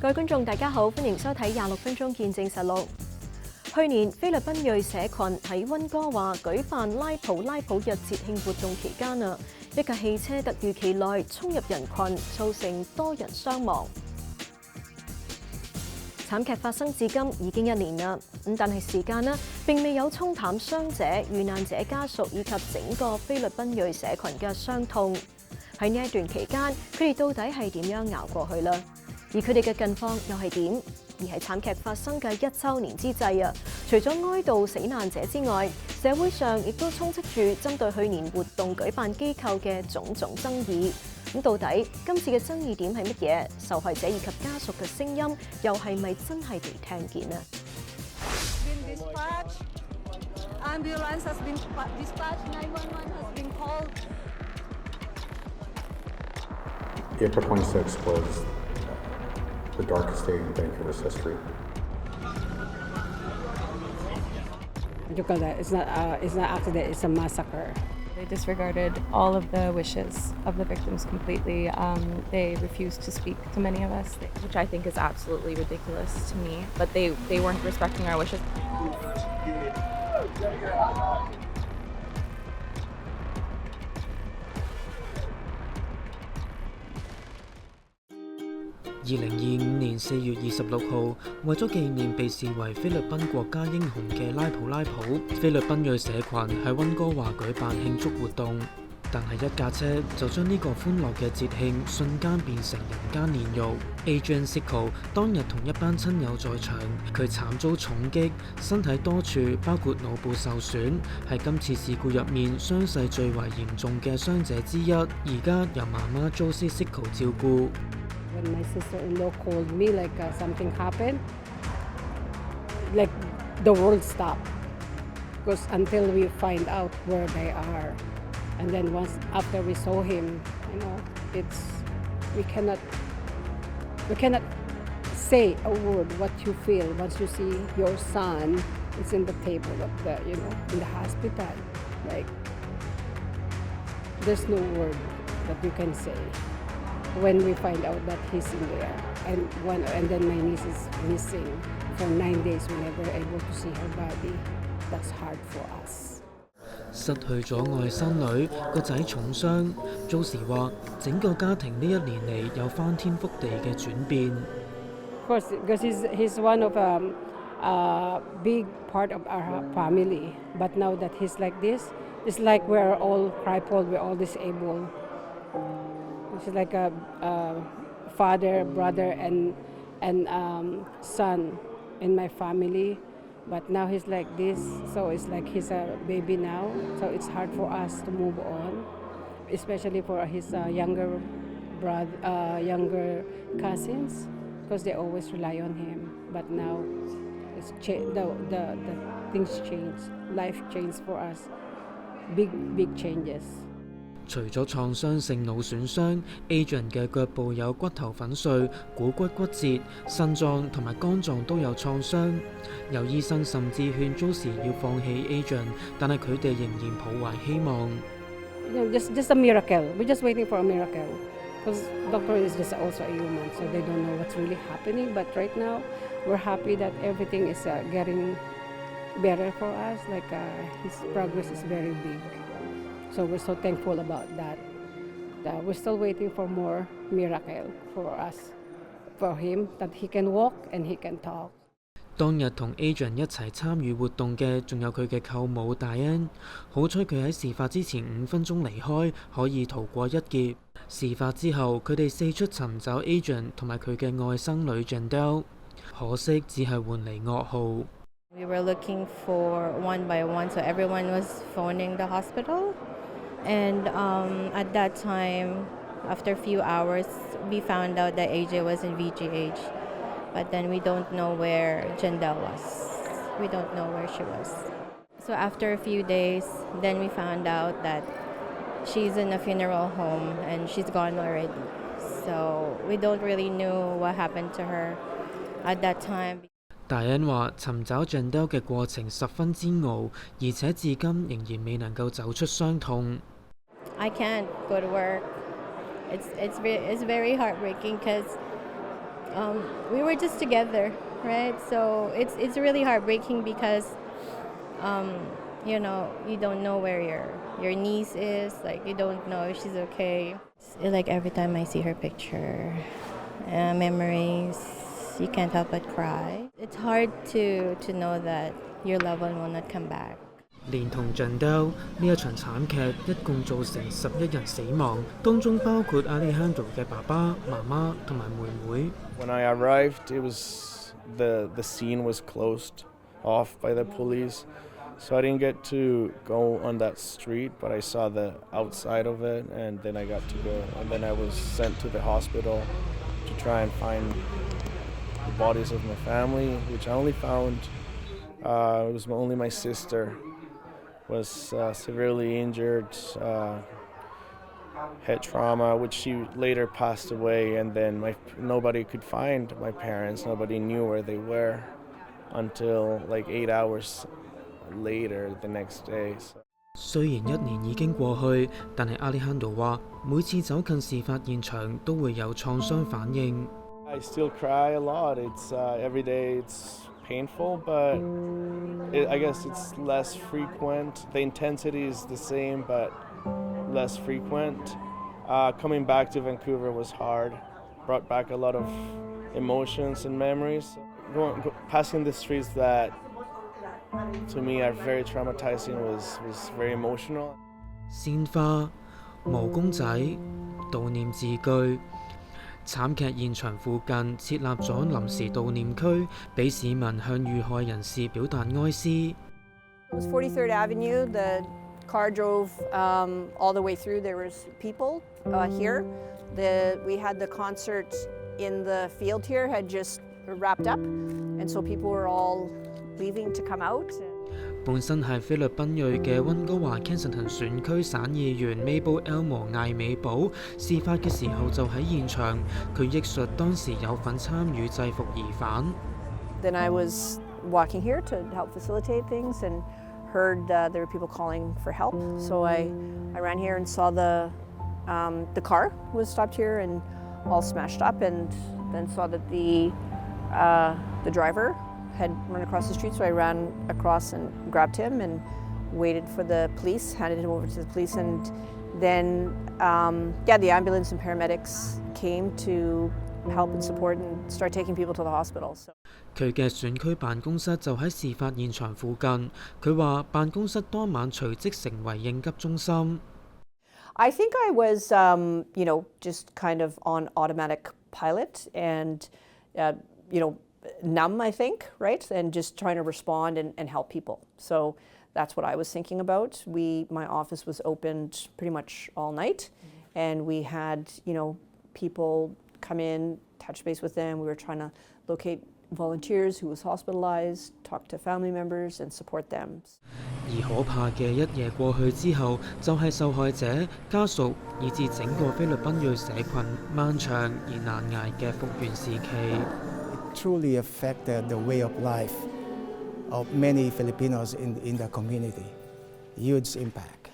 各位觀眾，大家好，歡迎收睇26分鐘見證實錄。去年菲律賓裔社群喺溫哥華舉辦拉普日節慶活動期間一架汽車突如其來衝入人群，造成多人傷亡。慘劇發生至今已經1年啦，但係時間並未有沖淡傷者、遇難者家屬以及整個菲律賓裔社群嘅傷痛。喺呢一段期間，佢哋到底係點樣熬過去啦？而佢哋嘅近況又係點？而喺慘劇發生嘅1週年之際除咗哀悼死難者之外，社會上亦都充斥住針對去年活動舉辦機構嘅種種爭議。咁到底今次嘅爭議點係乜嘢？受害者以及家屬嘅聲音又係咪真係被聽見呢？Ambulance has been dispatched. 911 has been called. April 26 was the darkest day in Vancouver's history. It's not an accident. It's a massacre. They disregarded all of the wishes of the victims completely. They refused to speak to many of us, which I think is absolutely ridiculous to me. But they weren't respecting our wishes. 2025年4月26號，為咗紀念被視為菲律賓國家英雄嘅拉普，菲律賓裔社群喺溫哥華舉辦慶祝活動，但係一架車就將呢個歡樂嘅節慶瞬間變成人間煉獄。Adrian Sicko 當日同一班親友在場，佢慘遭重擊，身體多處包括腦部受損，係今次事故入面傷勢最為嚴重嘅傷者之一。而家由媽媽 Josie Sicko 照顧。When my sister-in-law called me, something happened, like the world stopped. Because until we find out where they are, and then once after we saw him, we cannot say a word what you feel once you see your son is in the table of in the hospital. Like there's no word that you can say. When we find out that he's in there, and then my niece is missing for 9 days, we never able to see her body. That's hard for us. 失去咗外甥女，個仔重傷。Josie 話：整個家庭呢1年嚟有翻天覆地嘅轉變。Of course, because he's one of a big part of our family. But now that he's like this, it's like we're all crippled, we're all disabled. It's like a father, brother, and son in my family. But now he's like this, so it's like he's a baby now. So it's hard for us to move on, especially for his younger cousins, because they always rely on him. But now the things change, life changed for us, big changes. 除咗創傷性腦損傷 ，Adrian 嘅腳部有骨頭粉碎、股骨骨折、腎臟同埋肝臟都有創傷。有醫生甚至勸 Josie 要放棄 Adrian， 但係佢哋仍然抱懷希望。Just a miracle. We're just waiting for a miracle. Because doctor is just also a human, so they don't know what's really happening. But right now, we're happy that everything is getting better for us. His progress is very big. So we're so thankful about that. We're still waiting for more miracle for us, for him, that he can walk and he can talk. 當日同 Adrian 一齊參與活動嘅，仲有佢嘅舅母 Diane。好彩佢喺事發之前5分鐘離開，可以逃過一劫。事發之後，佢哋四出尋找 Adrian 同埋佢嘅外甥女 Jandel， 可惜只係換嚟噩耗。We were looking for one by one, so everyone was phoning the hospital. And at that time, after a few hours, we found out that AJ was in VGH. But then we don't know where Jandel was. We don't know where she was. So after a few days, then we found out that she's in a funeral home and she's gone already. So we don't really know what happened to her at that time. 大恩話：尋找 Jandel 嘅過程十分煎熬，而且至今仍然未能夠走出傷痛。I can't go to work. It's very heartbreaking because we were just together, right? So it's really heartbreaking because you know, you don't know where your niece is, like you don't know if she's okay. Like every time I see her picture, memories, you can't help but cry. It's hard to know that your loved one will not come back. 連同盡交呢一場慘劇，一共造成11人死亡，當中包括阿里亨多嘅爸爸、媽媽同埋妹妹。When I arrived, it was the scene was closed off by the police, so I didn't get to go on that street, but I saw the outside of it, and then I got to go, and then I was sent to the hospital to try and find the bodies of my family, which I only found. It was only my sister was severely injured, head trauma, which she later passed away, and then nobody could find my parents. Nobody knew where they were until like 8 hours later the next day. 雖然1年已經過去，但係阿里亨多話，每次走近事發現場都會有創傷反應。I still cry a lot. It's every day. It's painful, but I guess it's less frequent. The intensity is the same, but less frequent. Coming back to Vancouver was hard. Brought back a lot of emotions and memories. Passing the streets that to me are very traumatizing was very emotional. 鮮花、毛公仔、悼念字句。慘劇現場附近設立咗臨時悼念區，俾市民向遇害人士表達哀思。It was 43rd Avenue. The car drove all the way through. There was people here. We had the concert in the field here had just wrapped up, and so people were all leaving to come out. 本身係菲律賓裔嘅溫哥華 Kensington 選區省議員 Mabel Elmo 艾美寶，事發嘅時候就喺現場。佢憶述當時有份參與制服疑犯。Then I was walking here to help facilitate things and heard there were people calling for help. So I ran here and saw the car was stopped here and all smashed up, and then saw that the driver had run across the street, so I ran across and grabbed him and waited for the police, handed him over to the police, and then the ambulance and paramedics came to help and support and start taking people to the hospital. So. 佢嘅選區辦公室就喺事發現場附近。佢話辦公室當晚隨即成為應急中心。I think I was, just kind of on automatic pilot and, numb, I think, right? And just trying to respond and help people. So that's what I was thinking about. My office was opened pretty much all night, and we had, people come in, touch base with them. We were trying to locate volunteers who was hospitalized, talk to family members and support them. 而可怕嘅一夜過去之後，就係受害者、家屬以至整個菲律賓裔社群漫長而難捱嘅復原時期。Truly affected the way of life of many Filipinos in the community. Huge impact.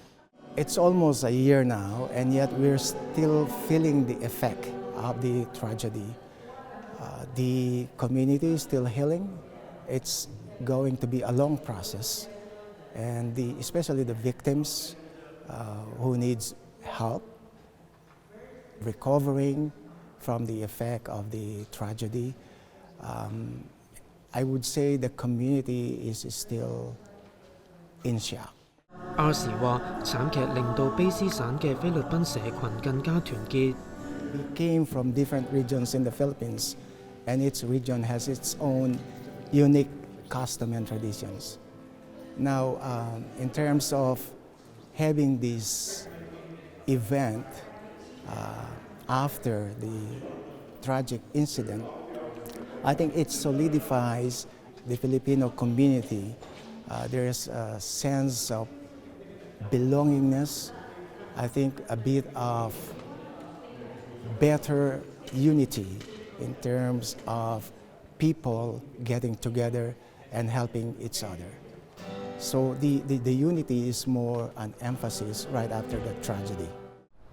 It's almost a year now, and yet we're still feeling the effect of the tragedy. The community is still healing. It's going to be a long process, and especially the victims who needs help recovering from the effect of the tragedy. I would say the community is still in shock. R 時話慘劇令到卑斯省嘅菲律賓社群更加團結。We came from different regions in the Philippines, and each region has its own unique custom and traditions. Now, in terms of having this event after the tragic incident, I think it solidifies the Filipino community. There is a sense of belongingness, I think a bit of better unity in terms of people getting together and helping each other. So the unity is more an emphasis right after the tragedy.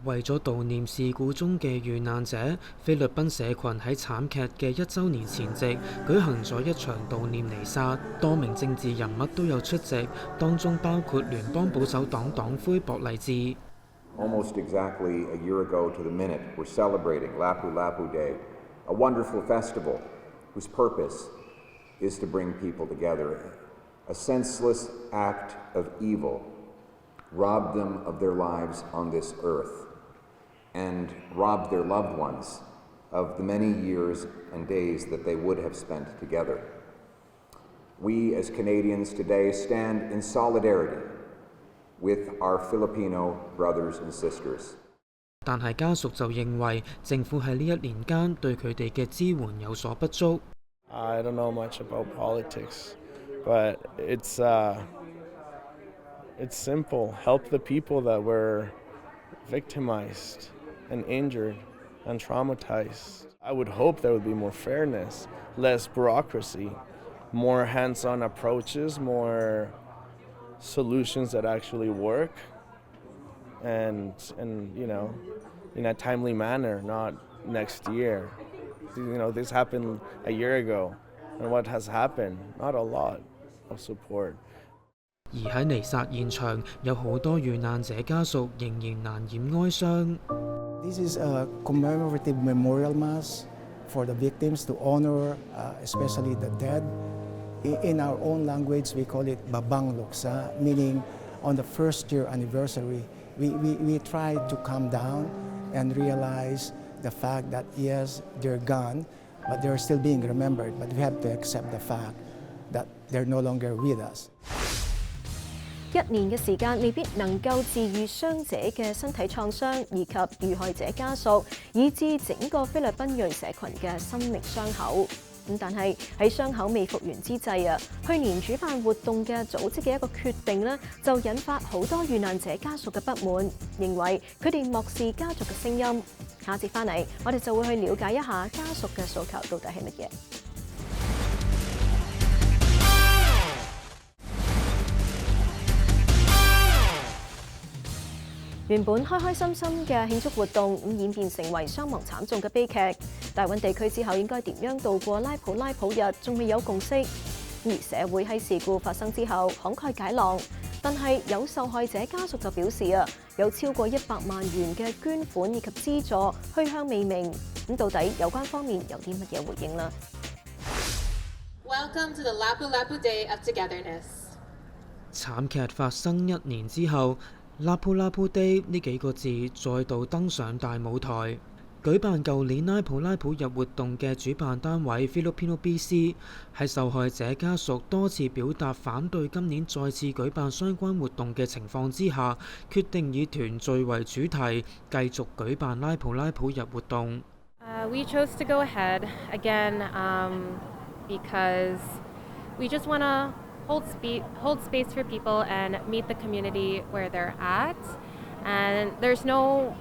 為咗悼念事故中嘅遇難者，菲律賓社群喺慘劇嘅1週年前夕舉行咗一場悼念彌撒，多名政治人物都有出席，當中包括聯邦保守黨黨魁博勵治。Almost exactly a year ago to the minute, we're celebrating Lapu Lapu Day, a wonderful festival whose purpose is to bring people together. A senseless act of evil robbed them of their lives on this earth and robbed their loved ones of the many years and days that they would have spent together. We as Canadians today stand in solidarity with our Filipino brothers and sisters. 但係家屬就認為政府喺呢一年間對佢哋嘅支援有所不足。I don't know much about politics, but it's simple. Help the people that were victimized and injured and traumatized. I would hope there would be more fairness, less bureaucracy, more hands-on approaches, more solutions that actually work, and you know, in a timely manner, not next year. You know, this happened a year ago, and what has happened? Not a lot of support. 而喺彌撒現場，有好多遇難者家屬仍然難掩哀傷。This is a commemorative memorial mass for the victims to honor, especially the dead. In our own language, we call it babang luksa, meaning on the first year anniversary, we try to calm down and realize the fact that yes, they're gone, but they're still being remembered. But we have to accept the fact that they're no longer with us. 1年嘅時間未必能夠治癒傷者嘅身體創傷，以及遇害者家屬，以至整個菲律賓裔社群嘅心靈傷口。但係喺傷口未復原之際啊，去年主辦活動嘅組織嘅一個決定呢，就引發好多遇難者家屬嘅不滿，認為佢哋漠視家族嘅聲音。下節翻嚟，我哋就會去了解一下家屬嘅訴求到底係乜嘢。原本開開心心嘅慶祝活動，演變成為傷亡慘重嘅悲劇。大溫地區之後應該點樣度過拉普拉普日，仲未有共識。而社會喺事故發生之後慷慨解囊，但係有受害者家屬就表示啊，有超過100萬元嘅捐款以及資助去向未明。咁到底有關方面有啲乜嘢回應呢？ Welcome to the Lapu Lapu Day of Togetherness。慘劇發生1年之後。拉普拉普 Day 呢幾個字再度登上大舞台。舉辦舊年拉普拉普日活動嘅主辦單位 Filipino BC 喺受害者家屬多次表達反對今年再次舉辦相關活動嘅情況之下，決定以團聚為主題，繼續舉辦拉普拉普日活動。We chose to go ahead again because we just want to hold space for people and meet the community where they're at. And there's no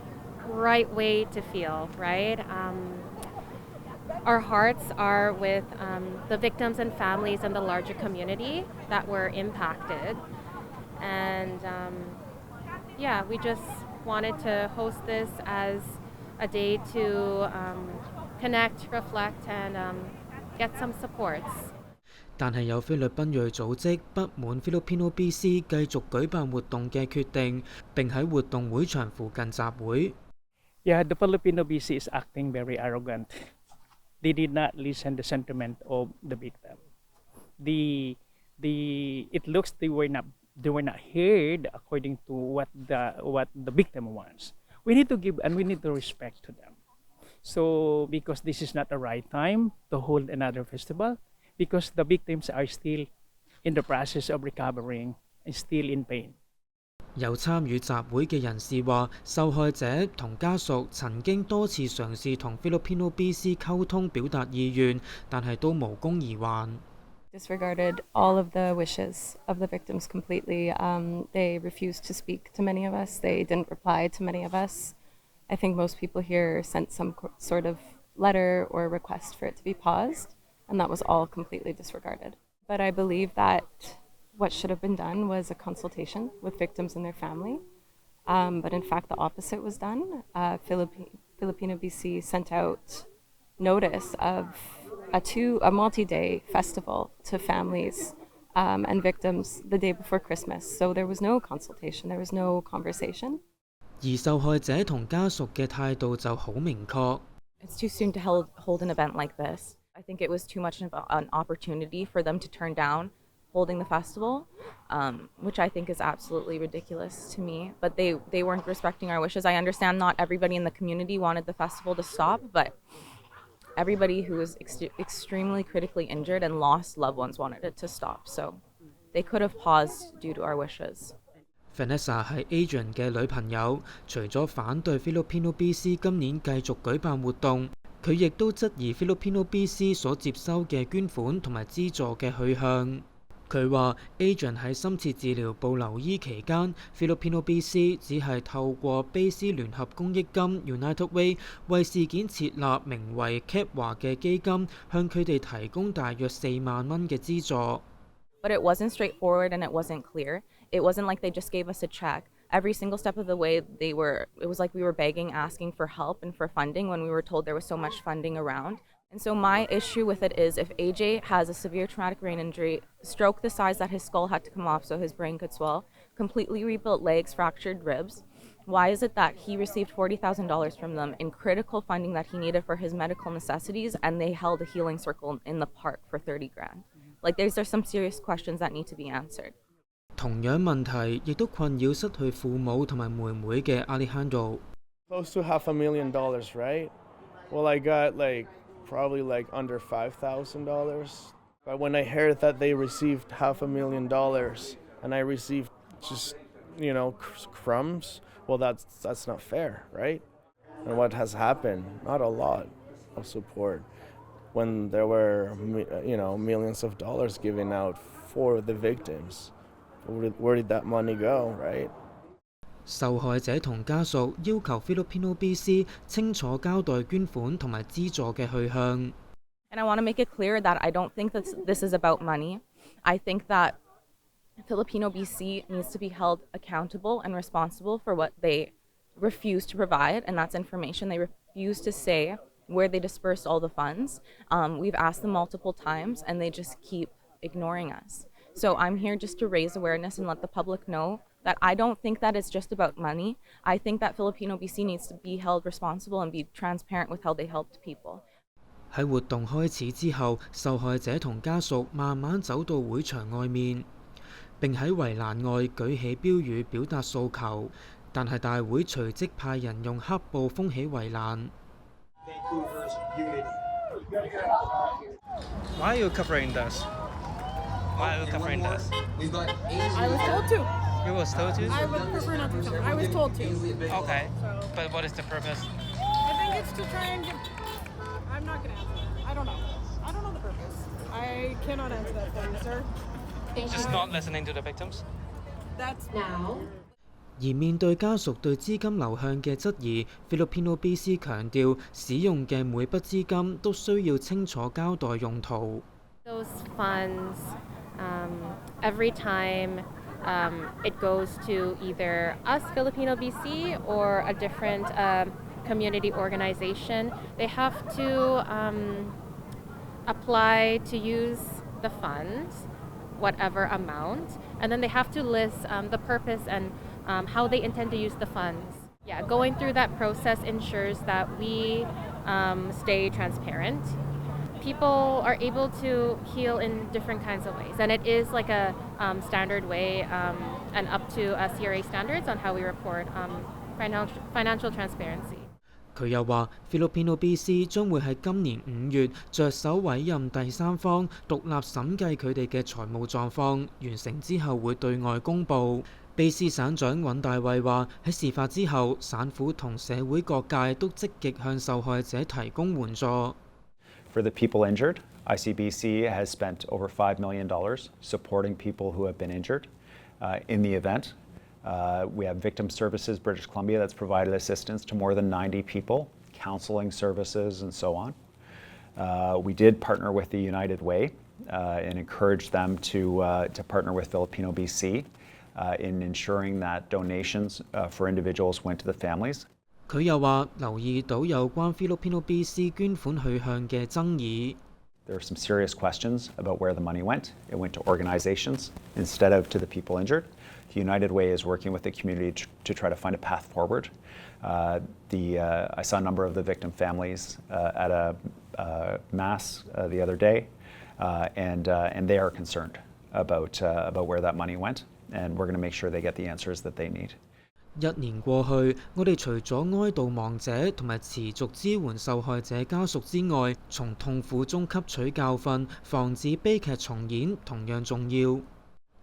right way to feel, right? Our hearts are with the victims and families and the larger community that were impacted. And yeah, we just wanted to host this as a day to connect, reflect, and get some supports. 但係有菲律賓裔組織不滿 Filipino BC 繼續舉辦活動嘅決定，並喺活動會場附近集會。Yeah, the Filipino BC is acting very arrogant. They did not listen to the sentiment of the victim. It looks they were not heard according to what the victim wants. We need to give and we need to respect to them. So because this is not the right time to hold another festival. Because the victims are still in the process of recovering and still in pain. 有參與集會嘅人士話，受害者同家屬曾經多次嘗試同 Filipino BC 溝通表達意願，但係都無功而還。Disregarded all of the wishes of the victims completely. They refused to speak to many of us. They didn't reply to many of us. I think most people here sent some sort of letter or request for it to be paused. And that was all completely disregarded. But I believe that what should have been done was a consultation with victims and their family, But in fact, the opposite was done. Filipino BC sent out notice of a multi-day festival to families and victims the day before Christmas. So there was no consultation, there was no conversation. 而受害者同家屬嘅態度就好明確。It's too soon to hold an event like this. I think it was too much of an opportunity for them to turn down holding the festival, which I think is absolutely ridiculous to me. But they weren't respecting our wishes. I understand not everybody in the community wanted the festival to stop, but everybody who was extremely critically injured and lost loved ones wanted it to stop. So they could have paused due to our wishes. Vanessa 係 Adrian 嘅女朋友，除咗反對 Filipino BC 今年繼續舉辦活動，佢亦都質疑 Filipino BC 所接收嘅捐款同埋資助嘅去向。佢話 Adrian 喺深切治療部留醫期間 ，Filipino BC 只係透過卑斯聯合公益金 United Way 為事件設立名為 CAP 華嘅基金，向佢哋提供大約4萬蚊嘅資助。But it wasn't straightforward and it wasn't clear. It wasn't like they just gave us a check. Every single step of the way, it was like we were begging, asking for help and for funding when we were told there was so much funding around. And so my issue with it is if AJ has a severe traumatic brain injury, stroke the size that his skull had to come off so his brain could swell, completely rebuilt legs, fractured ribs, why is it that he received $40,000 from them in critical funding that he needed for his medical necessities and they held a healing circle in the park for $30,000? Like there's some serious questions that need to be answered. 同樣問題亦都困擾失去父母同埋妹妹嘅 Alejandro。 Close to $500,000, right? Well, I got probably under $5,000. But when I heard that they received $500,000 and I received just, crumbs, well, that's not fair, right? And what has happened? Not a lot of support when there were, millions of dollars given out for the victims. Where did that money go, right? 受害者同家屬要求 Filipino BC 清楚交代捐款同埋資助嘅去向。And I want to make it clear that I don't think that this is about money. I think that Filipino BC needs to be held accountable and responsible for what they refuse to provide, and that's information. They refuse to say where they dispersed all the funds. We've asked them multiple times, and they just keep ignoring us. So I'm here just to raise awareness and let the public know that I don't think that it's just about money. I think that Filipino BC needs to be held responsible and be transparent with how they helped people. 喺活動開始之後，受害者同家屬慢慢走到會場外面，並喺圍欄外舉起標語表達訴求，但係大會隨即派人用黑布封起圍欄。Why are you covering this? Why are you covering this? I was told to. You was told to? I would prefer not to cover. I was told to. Okay. But what is the purpose? I think it's to try and get... I'm not going to answer that. I don't know. I don't know the purpose. I cannot answer that for you, sir. Just not listening to the victims? That's now. 而面對家屬對資金流向嘅質疑 ，Filipino BC 強調使用嘅每筆資金都需要清楚交代用途。Those funds, every time it goes to either us, Filipino BC, or a different community organization, they have to apply to use the funds, whatever amount, and then they have to list the purpose and how they intend to use the funds. Yeah, going through that process ensures that we stay transparent. People are able to heal in different kinds of ways, and it is like a standard way and up to CRA standards on how we report financial transparency. 佢又話 ，Filipino BC 將會喺今年5月着手委任第三方獨立審計佢哋嘅財務狀況，完成之後會對外公佈。卑斯省長尹大衛話：喺事發之後，省府同社會各界都積極向受害者提供援助。For the people injured, ICBC has spent over $5 million supporting people who have been injured in the event. We have Victim Services British Columbia that's provided assistance to more than 90 people, counseling services and so on. We did partner with the United Way and encouraged them to partner with Filipino BC. in ensuring that donations for individuals went to the families. 佢又話留意到有關 Filipino BC 捐款去向嘅爭議。There are some serious questions about where the money went. It went to organizations instead of to the people injured. The United Way is working with the community to try to find a path forward. I saw a number of the victim families at a mass the other day, and they are concerned about where that money went, and we're going to make sure they get the answers that they need. 1年過去，我哋除咗哀悼亡者同埋持續支援受害者家屬之外，從痛苦中吸取教訓，防止悲劇重演同樣重要。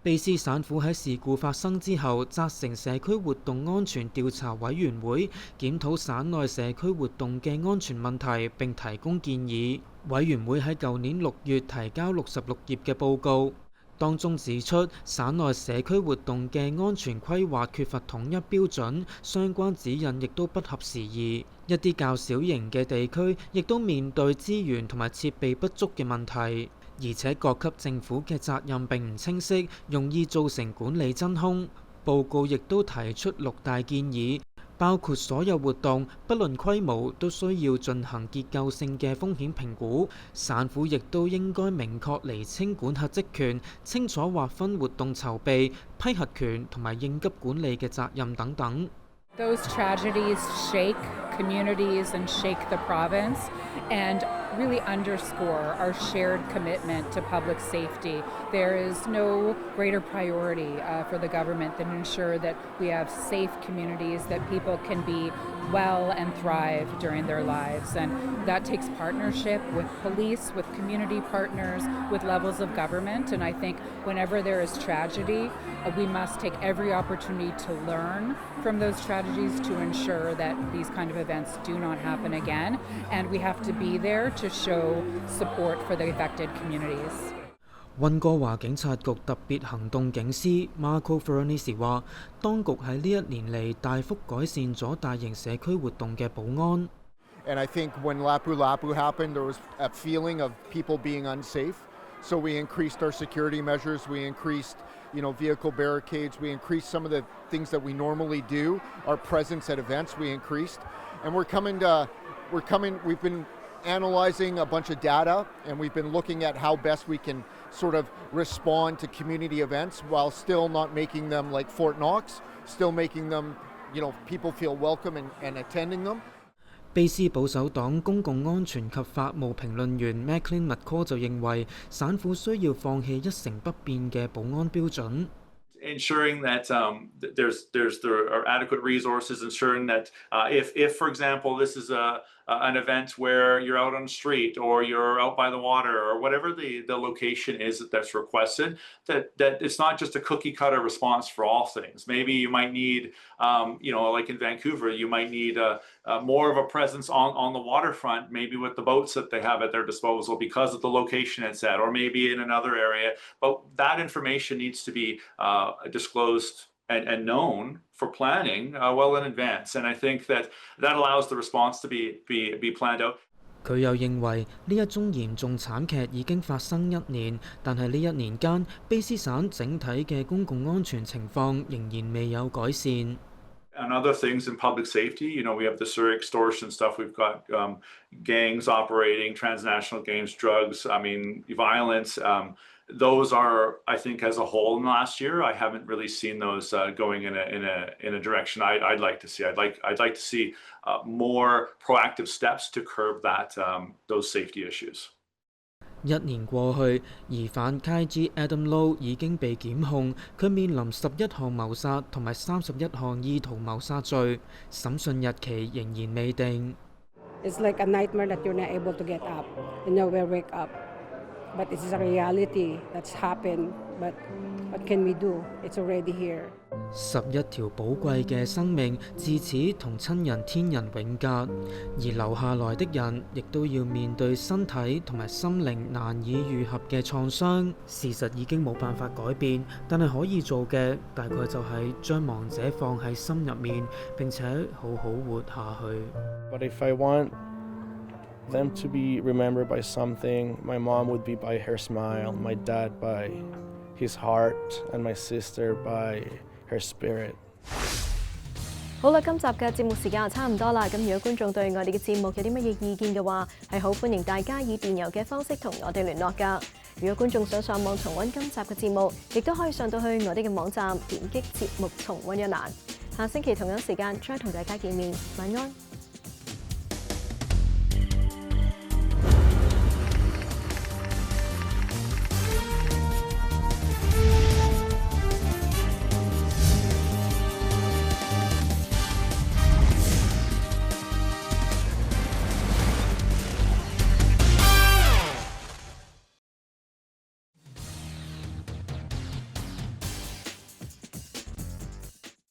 卑詩省府喺事故發生之後，責成社區活動安全調查委員會檢討省內社區活動嘅安全問題並提供建議。委員會喺舊年6月提交66頁嘅報告。當中指出，省內社區活動嘅安全規劃缺乏統一標準，相關指引亦都不合時宜。一啲較小型嘅地區亦都面對資源同埋設備不足嘅問題，而且各級政府嘅責任並唔清晰，容易造成管理真空。報告亦都提出6大建議。包括所有活動，不論規模，都需要進行結構性嘅風險評估。省府亦都應該明確釐清管轄職權，清楚劃分活動籌備、批核權同埋應急管理嘅責任等等。Those tragedies shake communities and shake the province and really underscore our shared commitment to public safety. There is no greater priority for the government than to ensure that we have safe communities, that people can be well and thrive during their lives. And that takes partnership with police, with community partners, with levels of government. And I think whenever there is tragedy, we must take every opportunity to learn from those tragedies to ensure that these kind of events do not happen again. And we have to be there to show support for the affected communities. 溫哥華警察局特別行動警司 Marco Ferranisi 話，當局喺呢1年嚟大幅改善咗大型社區活動嘅保安。And I think when Lapu Lapu happened, there was a feeling of people being unsafe. So we increased our security measures. We increased, vehicle barricades. We increased some of the things that we normally do. Our presence at events we increased, and we've been analyzing a bunch of data, and we've been looking at how best we can sort of respond to community events while still not making them like Fort Knox, still making them, people feel welcome and attending them. 卑詩保守黨公共安全及法務評論員 Maclean McCall 就認為，省府需要放棄一成不變嘅保安標準。Ensuring that there are adequate resources, ensuring that if for example this is an event where you're out on the street or you're out by the water or whatever the location is that's requested, that it's not just a cookie cutter response for all things. Maybe you might need, like in Vancouver, you might need more of a presence on the waterfront, maybe with the boats that they have at their disposal because of the location it's at, or maybe in another area. But that information needs to be disclosed and known for planning well in advance. And I think that allows the response to be planned out. 佢又認為呢一宗嚴重慘劇已經發生1年，但係呢1年間，卑詩省整體嘅公共安全情況仍然未有改善。And other things in public safety, we have the Surrey extortion stuff. We've got gangs operating, transnational gangs, drugs. Violence. Those are, I think, as a whole in the last year, I haven't really seen those going in a direction I'd like to see. I'd like to see more proactive steps to curb those safety issues. 1年過去，疑犯 KG Adam Low 已經被檢控，佢面臨11項謀殺同埋31項意圖謀殺罪，審訊日期仍然未定。It's like a nightmare that you're not able to get up, you never wake up. But it's a reality that's happened. But what can we do? It's already here. 11條寶貴嘅生命自此同親人天人永隔，而留下來的人亦都要面對身體同埋心靈難以愈合嘅創傷。事實已經冇辦法改變，但係可以做嘅大概就係將亡者放喺心入面，並且好好活下去。But if I want them to be remembered by something, my mom would be by her smile, my dad by his heart and my sister by her spirit. 好啦，今集嘅節目時間就差唔多啦。咁如果觀眾對我哋嘅節目有啲乜嘢意見嘅話，係好歡迎大家以電郵嘅方式同我哋聯絡㗎。如果觀眾想上網重溫今集嘅節目，亦都可以上到去我哋嘅網站點擊節目重溫一欄。下星期同樣時間再同大家見面，晚安。